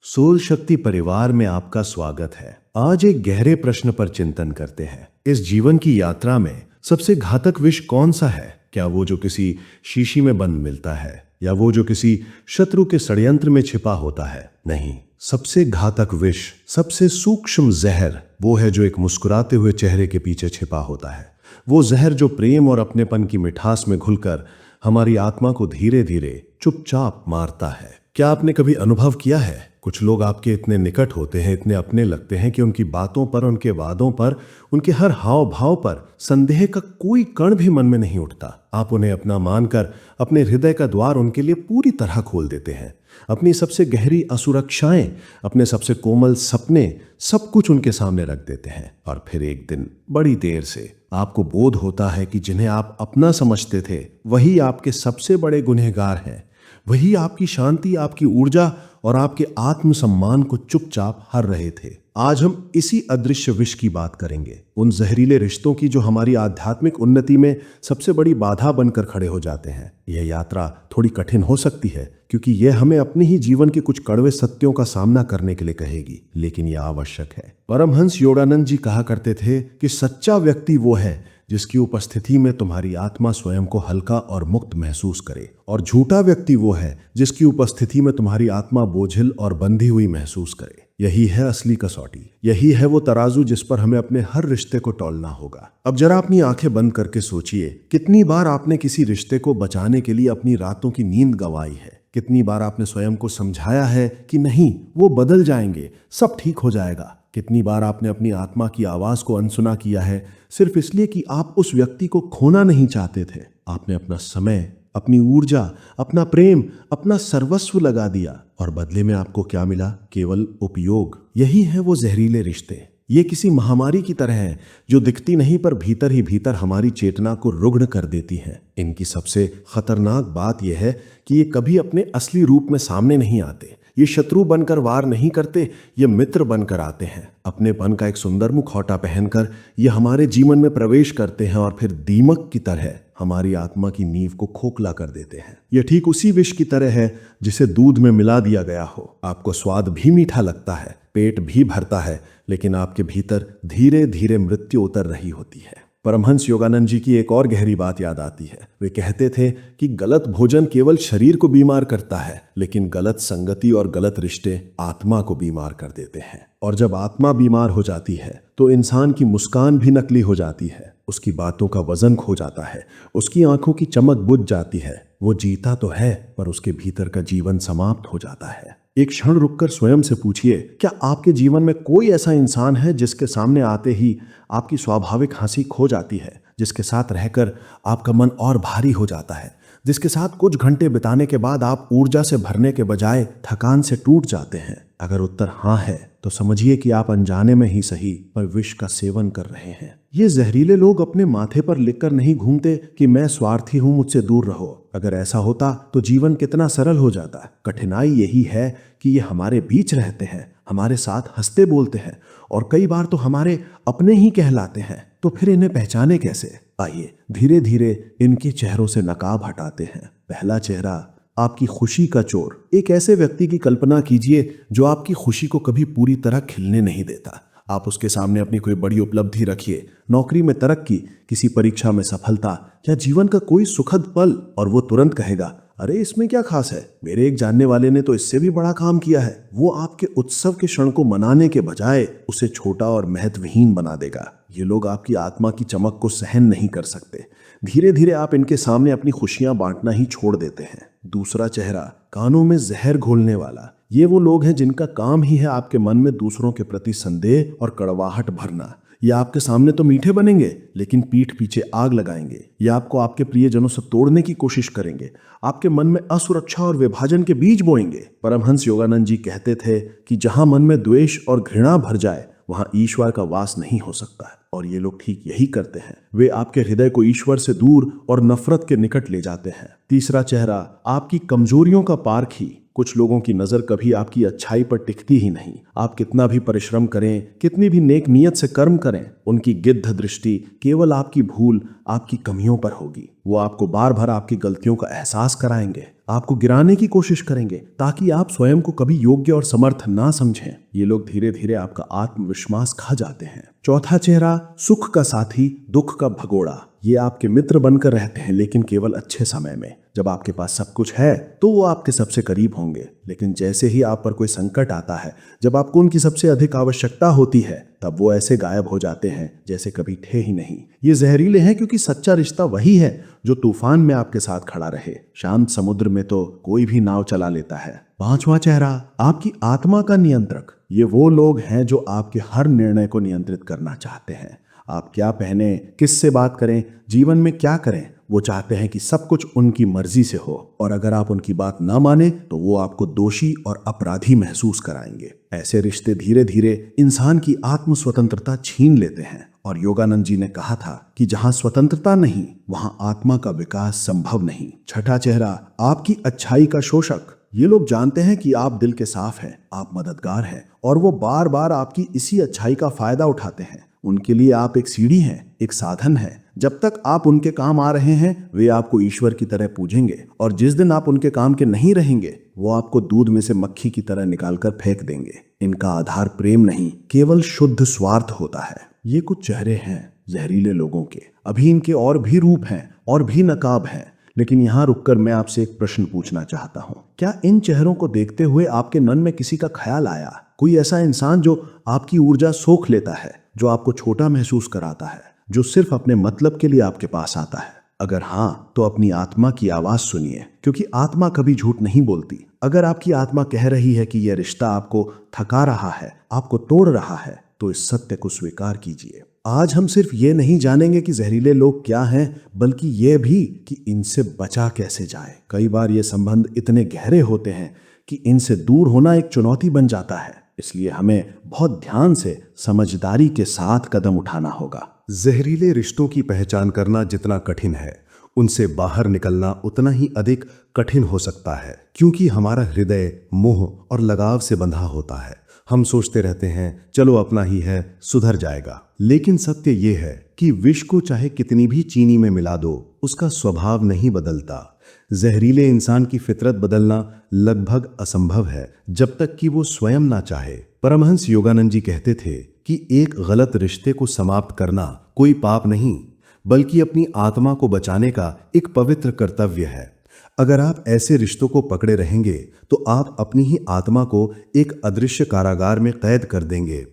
Soul शक्ति परिवार में आपका स्वागत है। आज एक गहरे प्रश्न पर चिंतन करते हैं। इस जीवन की यात्रा में सबसे घातक विष कौन सा है? क्या वो जो किसी शीशी में बंद मिलता है, या वो जो किसी शत्रु के षड्यंत्र में छिपा होता है? नहीं, सबसे घातक विष, सबसे सूक्ष्म जहर वो है जो एक मुस्कुराते हुए चेहरे के पीछे छिपा होता है। वो जहर जो प्रेम और अपनेपन की मिठास में घुलकर हमारी आत्मा को धीरे धीरे चुपचाप मारता है। क्या आपने कभी अनुभव किया है, कुछ लोग आपके इतने निकट होते हैं, इतने अपने लगते हैं कि उनकी बातों पर, उनके वादों पर, उनके हर हाव भाव पर संदेह का कोई कण भी मन में नहीं उठता। आप उन्हें अपना मानकर अपने हृदय का द्वार उनके लिए पूरी तरह खोल देते हैं। अपनी सबसे गहरी असुरक्षाएं, अपने सबसे कोमल सपने, सब कुछ उनके सामने रख देते हैं। और फिर एक दिन बड़ी देर से आपको बोध होता है कि जिन्हें आप अपना समझते थे वही आपके सबसे बड़े गुनहगार हैं। वही आपकी शांति, आपकी ऊर्जा और आपके आत्मसम्मान को चुपचाप हर रहे थे। आज हम इसी अदृश्य विष की बात करेंगे, उन जहरीले रिश्तों की जो हमारी आध्यात्मिक उन्नति में सबसे बड़ी बाधा बनकर खड़े हो जाते हैं। यह यात्रा थोड़ी कठिन हो सकती है, क्योंकि यह हमें अपने ही जीवन के कुछ कड़वे सत्यों का सामना करने के लिए कहेगी, लेकिन यह आवश्यक है। परमहंस योगानंद जी कहा करते थे कि सच्चा व्यक्ति वो है जिसकी उपस्थिति में तुम्हारी आत्मा स्वयं को हल्का और मुक्त महसूस करे, और झूठा व्यक्ति वो है जिसकी उपस्थिति में तुम्हारी आत्मा बोझिल और बंधी हुई महसूस करे। यही है असली कसौटी, यही है वो तराजू जिस पर हमें अपने हर रिश्ते को तौलना होगा। अब जरा अपनी आंखें बंद करके सोचिए, कितनी बार आपने किसी रिश्ते को बचाने के लिए अपनी रातों की नींद गंवाई है? कितनी बार आपने स्वयं को समझाया है कि नहीं, वो बदल जाएंगे, सब ठीक हो जाएगा? कितनी बार आपने अपनी आत्मा की आवाज को अनसुना किया है, सिर्फ इसलिए कि आप उस व्यक्ति को खोना नहीं चाहते थे? आपने अपना समय, अपनी ऊर्जा, अपना प्रेम, अपना सर्वस्व लगा दिया, और बदले में आपको क्या मिला? केवल उपयोग। यही है वो जहरीले रिश्ते। ये किसी महामारी की तरह है जो दिखती नहीं पर भीतर ही भीतर हमारी चेतना को रुग्ण कर देती है। इनकी सबसे खतरनाक बात यह है कि ये कभी अपने असली रूप में सामने नहीं आते। ये शत्रु बनकर वार नहीं करते, ये मित्र बनकर आते हैं। अपनेपन का एक सुंदर मुखौटा पहनकर ये हमारे जीवन में प्रवेश करते हैं और फिर दीमक की तरह हमारी आत्मा की नींव को खोखला कर देते हैं। यह ठीक उसी विष की तरह है जिसे दूध में मिला दिया गया हो। आपको स्वाद भी मीठा लगता है, पेट भी भरता है, लेकिन आपके भीतर धीरे धीरे मृत्यु उतर रही होती है। परमहंस योगानंद जी की एक और गहरी बात याद आती है। वे कहते थे कि गलत भोजन केवल शरीर को बीमार करता है, लेकिन गलत संगति और गलत रिश्ते आत्मा को बीमार कर देते हैं। और जब आत्मा बीमार हो जाती है तो इंसान की मुस्कान भी नकली हो जाती है, उसकी बातों का वजन खो जाता है, उसकी आंखों की चमक बुझ जाती है। वो जीता तो है, पर उसके भीतर का जीवन समाप्त हो जाता है। एक क्षण रुककर स्वयं से पूछिए, क्या आपके जीवन में कोई ऐसा इंसान है जिसके सामने आते ही आपकी स्वाभाविक हंसी खो जाती है, जिसके साथ रहकर आपका मन और भारी हो जाता है, जिसके साथ कुछ घंटे बिताने के बाद आप ऊर्जा से भरने के बजाय थकान से टूट जाते हैं? अगर उत्तर हाँ है तो समझिए कि आप अनजाने में ही सही पर विष का सेवन कर रहे हैं। ये जहरीले लोग अपने माथे पर लिखकर नहीं घूमते कि मैं स्वार्थी हूं, मुझसे दूर रहो। अगर ऐसा होता तो जीवन कितना सरल हो जाता। कठिनाई यही है कि ये हमारे बीच रहते हैं, हमारे साथ हंसते बोलते हैं, और कई बार तो हमारे अपने ही कहलाते हैं। तो फिर इन्हें पहचाने कैसे? आइए धीरे धीरे इनके चेहरों से नकाब हटाते हैं। पहला चेहरा, आपकी खुशी का चोर। एक ऐसे व्यक्ति की कल्पना कीजिए जो आपकी खुशी को कभी पूरी तरह खिलने नहीं देता। आप उसके सामने अपनी कोई बड़ी उपलब्धि रखिए, नौकरी में तरक्की, किसी परीक्षा में सफलता, या जीवन का कोई सुखद पल, और वो तुरंत कहेगा, अरे इसमें क्या खास है, मेरे एक जानने वाले ने तो इससे भी बड़ा काम किया है। वो आपके उत्सव के क्षण को मनाने के बजाय उसे छोटा और महत्वहीन बना देगा। ये लोग आपकी आत्मा की चमक को सहन नहीं कर सकते। धीरे धीरे आप इनके सामने अपनी खुशियां बांटना ही छोड़ देते हैं। दूसरा चेहरा, कानों में जहर घोलने वाला। ये वो लोग हैं जिनका काम ही है आपके मन में दूसरों के प्रति संदेह और कड़वाहट भरना। ये आपके सामने तो मीठे बनेंगे, लेकिन पीठ पीछे आग लगाएंगे। ये आपको आपके प्रियजनों से तोड़ने की कोशिश करेंगे, आपके मन में असुरक्षा और विभाजन के बीज बोएंगे। परमहंस योगानंद जी कहते थे कि जहां मन में द्वेष और घृणा भर जाए वहां ईश्वर का वास नहीं हो सकता है। और ये लोग ठीक यही करते हैं। वे आपके हृदय को ईश्वर से दूर और नफरत के निकट ले जाते हैं। तीसरा चेहरा, आपकी कमजोरियों का पारखी। कुछ लोगों की नजर कभी आपकी अच्छाई पर टिकती ही नहीं। आप कितना भी परिश्रम करें, कितनी भी नेक नियत से कर्म करें, उनकी गिद्ध दृष्टि केवल आपकी भूल, आपकी कमियों पर होगी। वो आपको बार बार आपकी गलतियों का एहसास कराएंगे, आपको गिराने की कोशिश करेंगे ताकि आप स्वयं को कभी योग्य और समर्थ ना समझें। ये लोग धीरे धीरे आपका आत्मविश्वास खा जाते हैं। चौथा चेहरा, सुख का साथी, दुख का भगोड़ा। ये आपके मित्र बनकर रहते हैं, लेकिन केवल अच्छे समय में। जब आपके पास सब कुछ है तो वो आपके सबसे करीब होंगे, लेकिन जैसे ही आप पर कोई संकट आता है, जब आपको उनकी सबसे अधिक आवश्यकता होती है, तब वो ऐसे गायब हो जाते हैं जैसे कभी थे ही नहीं। ये जहरीले हैं क्योंकि सच्चा रिश्ता वही है जो तूफान में आपके साथ खड़ा रहे। शांत समुद्र में तो कोई भी नाव चला लेता है। पांचवा चेहरा, आपकी आत्मा का नियंत्रक। ये वो लोग हैं जो आपके हर निर्णय को नियंत्रित करना चाहते हैं। आप क्या पहने, किससे बात करें, जीवन में क्या करें, वो चाहते हैं कि सब कुछ उनकी मर्जी से हो, और अगर आप उनकी बात ना माने तो वो आपको दोषी और अपराधी महसूस कराएंगे। ऐसे रिश्ते धीरे धीरे इंसान की आत्म स्वतंत्रता छीन लेते हैं, और योगानंद जी ने कहा था कि जहां स्वतंत्रता नहीं वहां आत्मा का विकास संभव नहीं। छठा चेहरा, आपकी अच्छाई का शोषक। ये लोग जानते हैं कि आप दिल के साफ हैं, आप मददगार हैं, और वो बार बार आपकी इसी अच्छाई का फायदा उठाते हैं। उनके लिए आप एक सीढ़ी हैं, एक साधन है। जब तक आप उनके काम आ रहे हैं, वे आपको ईश्वर की तरह पूजेंगे, और जिस दिन आप उनके काम के नहीं रहेंगे, वो आपको दूध में से मक्खी की तरह निकालकर फेंक देंगे। इनका आधार प्रेम नहीं, केवल शुद्ध स्वार्थ होता है। ये कुछ चेहरे हैं जहरीले लोगों के। अभी इनके और भी रूप हैं और भी नकाब हैं, लेकिन यहाँ रुककर मैं आपसे एक प्रश्न पूछना चाहता हूँ। क्या इन चेहरों को देखते हुए आपके मन में किसी का ख्याल आया? कोई ऐसा इंसान जो आपकी ऊर्जा सोख लेता है, जो आपको छोटा महसूस कराता है, जो सिर्फ अपने मतलब के लिए आपके पास आता है? अगर हाँ, तो अपनी आत्मा की आवाज सुनिए, क्योंकि आत्मा कभी झूठ नहीं बोलती। अगर आपकी आत्मा कह रही है कि यह रिश्ता आपको थका रहा है, आपको तोड़ रहा है, तो इस सत्य को स्वीकार कीजिए। आज हम सिर्फ ये नहीं जानेंगे कि जहरीले लोग क्या हैं, बल्कि ये भी कि इनसे बचा कैसे जाए। कई बार ये संबंध इतने गहरे होते हैं कि इनसे दूर होना एक चुनौती बन जाता है। इसलिए हमें बहुत ध्यान से, समझदारी के साथ कदम उठाना होगा। जहरीले रिश्तों की पहचान करना जितना कठिन है, उनसे बाहर निकलना उतना ही अधिक कठिन हो सकता है, क्योंकि हमारा हृदय मोह और लगाव से बंधा होता है। हम सोचते रहते हैं चलो अपना ही है, सुधर जाएगा। लेकिन सत्य ये है कि विष को चाहे कितनी भी चीनी में मिला दो, उसका स्वभाव नहीं बदलता। जहरीले इंसान की फितरत बदलना लगभग असंभव है, जब तक कि वो स्वयं ना चाहे। परमहंस योगानंद जी कहते थे कि एक गलत रिश्ते को समाप्त करना कोई पाप नहीं, बल्कि अपनी आत्मा को बचाने का एक पवित्र कर्तव्य है। अगर आप ऐसे रिश्तों को पकड़े रहेंगे तो आप अपनी ही आत्मा को एक अदृश्य कारागार में कैद कर देंगे,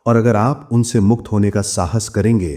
और अगर आप उनसे मुक्त होने का साहस करेंगे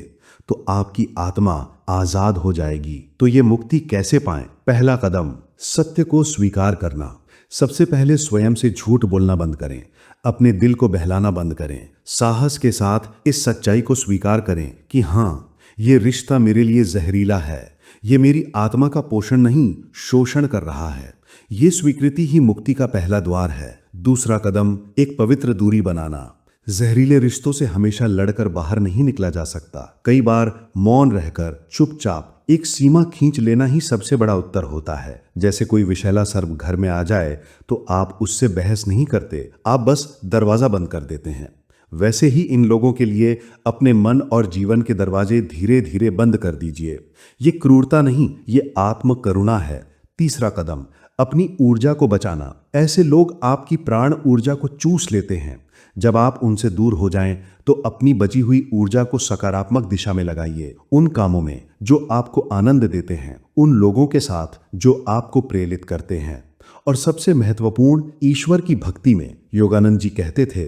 तो आपकी आत्मा आजाद हो जाएगी। तो ये मुक्ति कैसे पाएं? पहला कदम, सत्य को स्वीकार करना। सबसे पहले स्वयं से झूठ बोलना बंद करें, अपने दिल को बहलाना बंद करें। साहस के साथ इस सच्चाई को स्वीकार करें कि हाँ, ये रिश्ता मेरे लिए जहरीला है, ये मेरी आत्मा का पोषण नहीं, शोषण कर रहा है। ये स्वीकृति ही मुक्ति का पहला द्वार है। दूसरा कदम, एक पवित्र दूरी बनाना। जहरीले रिश्तों से हमेशा लड़कर बाहर नहीं निकला जा सकता। कई बार मौन रहकर, चुपचाप एक सीमा खींच लेना ही सबसे बड़ा उत्तर होता है। जैसे कोई विषैला सर्प घर में आ जाए तो आप उससे बहस नहीं करते, आप बस दरवाजा बंद कर देते हैं। वैसे ही इन लोगों के लिए अपने मन और जीवन के दरवाजे धीरे धीरे बंद कर दीजिए। ये क्रूरता नहीं, ये आत्म करुणा है। तीसरा कदम, अपनी ऊर्जा को बचाना। ऐसे लोग आपकी प्राण ऊर्जा को चूस लेते हैं। जब आप उनसे दूर हो जाएं तो अपनी बची हुई ऊर्जा को सकारात्मक दिशा में लगाइए, उन कामों में जो आपको आनंद देते हैं, उन लोगों के साथ जो आपको प्रेरित करते हैं, और सबसे महत्वपूर्ण, ईश्वर की भक्ति में। योगानंद जी कहते थे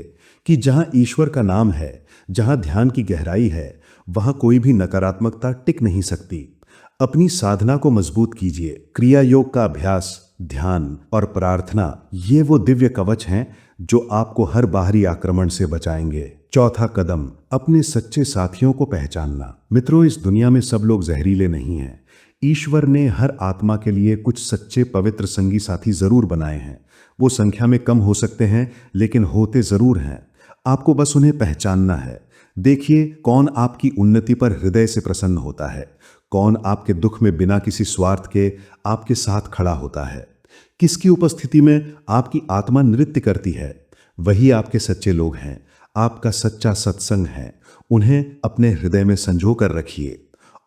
कि जहां ईश्वर का नाम है, जहां ध्यान की गहराई है, वहां कोई भी नकारात्मकता टिक नहीं सकती। अपनी साधना को मजबूत कीजिए। क्रिया योग का अभ्यास, ध्यान और प्रार्थना, ये वो दिव्य कवच हैं जो आपको हर बाहरी आक्रमण से बचाएंगे। चौथा कदम, अपने सच्चे साथियों को पहचानना। मित्रों, इस दुनिया में सब लोग जहरीले नहीं हैं। ईश्वर ने हर आत्मा के लिए कुछ सच्चे पवित्र संगी साथी जरूर बनाए हैं। वो संख्या में कम हो सकते हैं, लेकिन होते जरूर हैं। आपको बस उन्हें पहचानना है। देखिए कौन आपकी उन्नति पर हृदय से प्रसन्न होता है, कौन आपके दुख में बिना किसी स्वार्थ के आपके साथ खड़ा होता है, किसकी उपस्थिति में आपकी आत्मा नृत्य करती है। वही आपके सच्चे लोग हैं, आपका सच्चा सत्संग है। उन्हें अपने हृदय में संजो कर रखिए।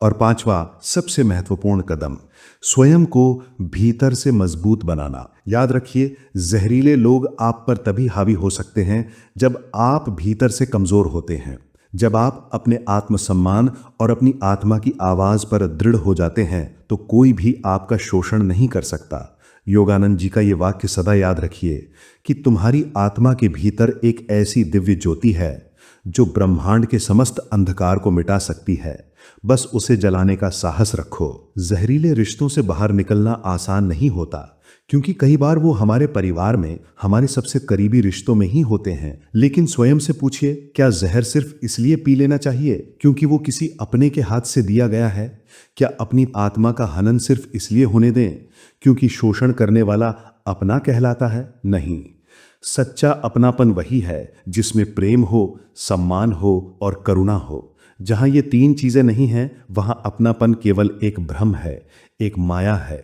और पांचवा सबसे महत्वपूर्ण कदम, स्वयं को भीतर से मजबूत बनाना। याद रखिए, जहरीले लोग आप पर तभी हावी हो सकते हैं जब आप भीतर से कमजोर होते हैं। जब आप अपने आत्मसम्मान और अपनी आत्मा की आवाज पर दृढ़ हो जाते हैं तो कोई भी आपका शोषण नहीं कर सकता। योगानंद जी का ये वाक्य सदा याद रखिए कि तुम्हारी आत्मा के भीतर एक ऐसी दिव्य ज्योति है जो ब्रह्मांड के समस्त अंधकार को मिटा सकती है। बस उसे जलाने का साहस रखो। जहरीले रिश्तों से बाहर निकलना आसान नहीं होता, क्योंकि कई बार वो हमारे परिवार में, हमारे सबसे करीबी रिश्तों में ही होते हैं। लेकिन स्वयं से पूछिए, क्या जहर सिर्फ इसलिए पी लेना चाहिए क्योंकि वो किसी अपने के हाथ से दिया गया है? क्या अपनी आत्मा का हनन सिर्फ इसलिए होने दें क्योंकि शोषण करने वाला अपना कहलाता है? नहीं, सच्चा अपनापन वही है जिसमें प्रेम हो, सम्मान हो और करुणा हो। जहां ये तीन चीजें नहीं हैं, वहां अपनापन केवल एक भ्रम है, एक माया है।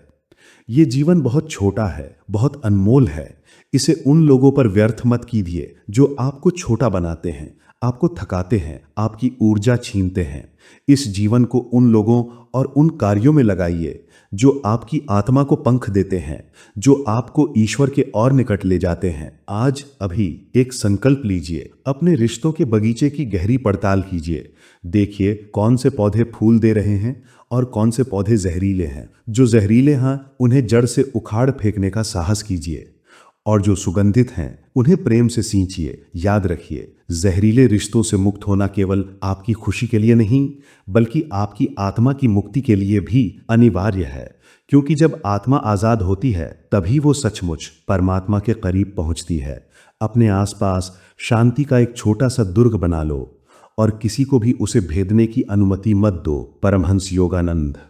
ये जीवन बहुत छोटा है, बहुत अनमोल है। इसे उन लोगों पर व्यर्थ मत कीजिए जो आपको छोटा बनाते हैं, आपको थकाते हैं, आपकी ऊर्जा छीनते हैं। इस जीवन को उन लोगों और उन कार्यों में लगाइए जो आपकी आत्मा को पंख देते हैं, जो आपको ईश्वर के और निकट ले जाते हैं। आज अभी एक संकल्प लीजिए, अपने रिश्तों के बगीचे की गहरी पड़ताल कीजिए। देखिए कौन से पौधे फूल दे रहे हैं और कौन से पौधे जहरीले हैं। जो जहरीले हैं उन्हें जड़ से उखाड़ फेंकने का साहस कीजिए, और जो सुगंधित हैं उन्हें प्रेम से सींचिए। याद रखिए, जहरीले रिश्तों से मुक्त होना केवल आपकी खुशी के लिए नहीं, बल्कि आपकी आत्मा की मुक्ति के लिए भी अनिवार्य है। क्योंकि जब आत्मा आजाद होती है तभी वो सचमुच परमात्मा के करीब पहुंचती है। अपने आसपास शांति का एक छोटा सा दुर्ग बना लो और किसी को भी उसे भेदने की अनुमति मत दो। परमहंस योगानंद।